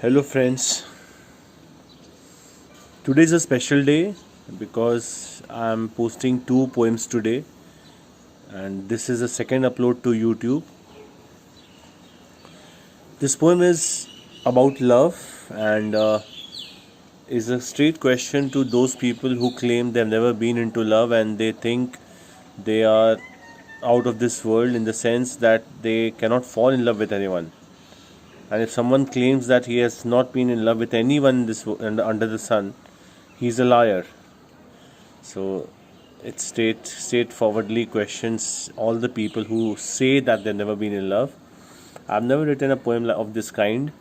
Hello, friends. Today is a special day because I'm posting two poems today, and this is the second upload to YouTube. This poem is about love and is a straight question to those people who claim they've never been into love and they think they are out of this world in the sense that they cannot fall in love with anyone. And if someone claims that he has not been in love with anyone in under the sun, he's a liar. So it straightforwardly questions all the people who say that they've never been in love. I've never written a poem of this kind.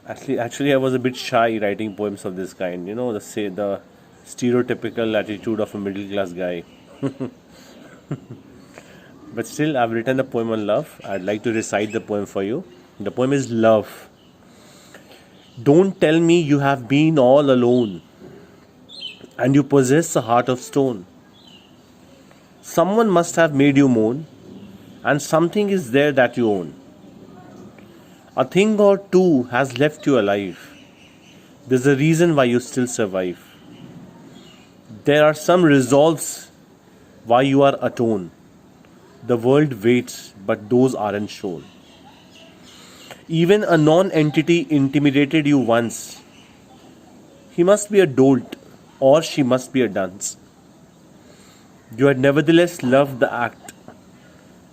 Actually, I was a bit shy writing poems of this kind. You know, the stereotypical attitude of a middle class guy. But still, I've written a poem on love. I'd like to recite the poem for you. The poem is Love. Don't tell me you have been all alone and you possess a heart of stone. Someone must have made you moan, and something is there that you own. A thing or two has left you alive. There's a reason why you still survive. There are some resolves why you are atone. The world waits, but those aren't shown. Even a non-entity intimidated you once. He must be a dolt, or she must be a dunce. You had nevertheless loved the act,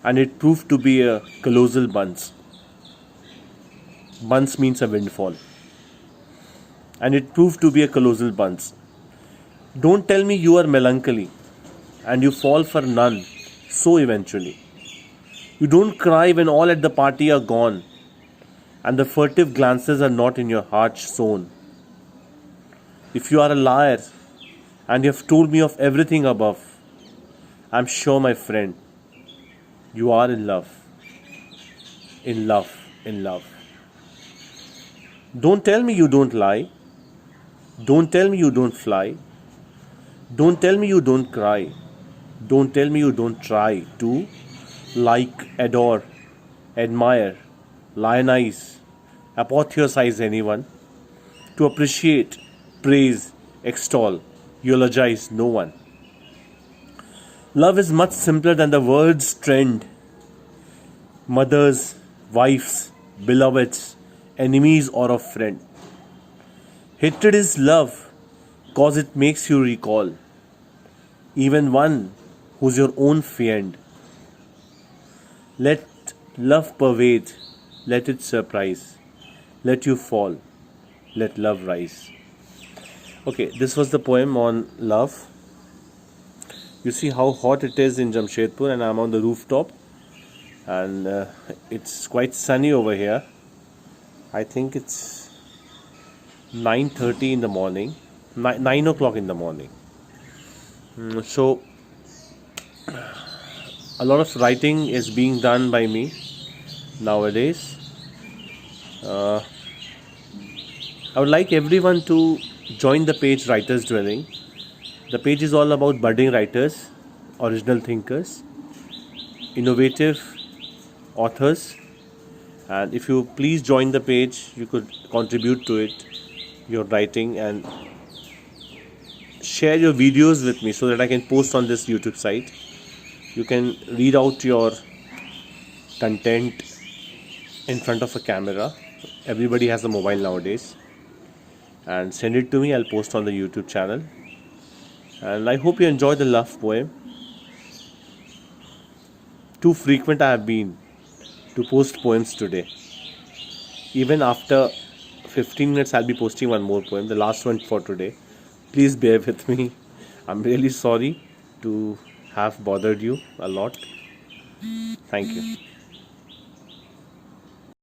and it proved to be a colossal bunce. Bunce means a windfall. And it proved to be a colossal bunce. Don't tell me you are melancholy, and you fall for none, so eventually. You don't cry when all at the party are gone, and the furtive glances are not in your heart sown. If you are a liar, and you have told me of everything above, I'm sure, my friend, you are in love. In love, in love. Don't tell me you don't lie. Don't tell me you don't fly. Don't tell me you don't cry. Don't tell me you don't try to like, adore, admire, lionize, apotheosize anyone, to appreciate, praise, extol, eulogize no one. Love is much simpler than the words trend. Mothers, wives, beloveds, enemies or a friend. Hatred is love, cause it makes you recall even one who's your own friend. Let love pervade, let it surprise, let you fall, let love rise. Okay, this was the poem on love. You see how hot it is in Jamshedpur, and I'm on the rooftop, and it's quite sunny over here. I think it's 9:30 in the morning, 9 o'clock in the morning. So a lot of writing is being done by me nowadays. I would like everyone to join the page Writer's Dwelling. The page is all about budding writers, original thinkers, innovative authors, and if you please join the page, you could contribute to it, your writing, and share your videos with me so that I can post on this YouTube site. You can read out your content in front of a camera. Everybody has a mobile nowadays, and send it to me. I'll post on the YouTube channel. And I hope you enjoy the love poem. Too frequent I have been to post poems today. Even after 15 minutes, I'll be posting one more poem, the last one for today. Please bear with me. I'm really sorry to have bothered you a lot. Thank you.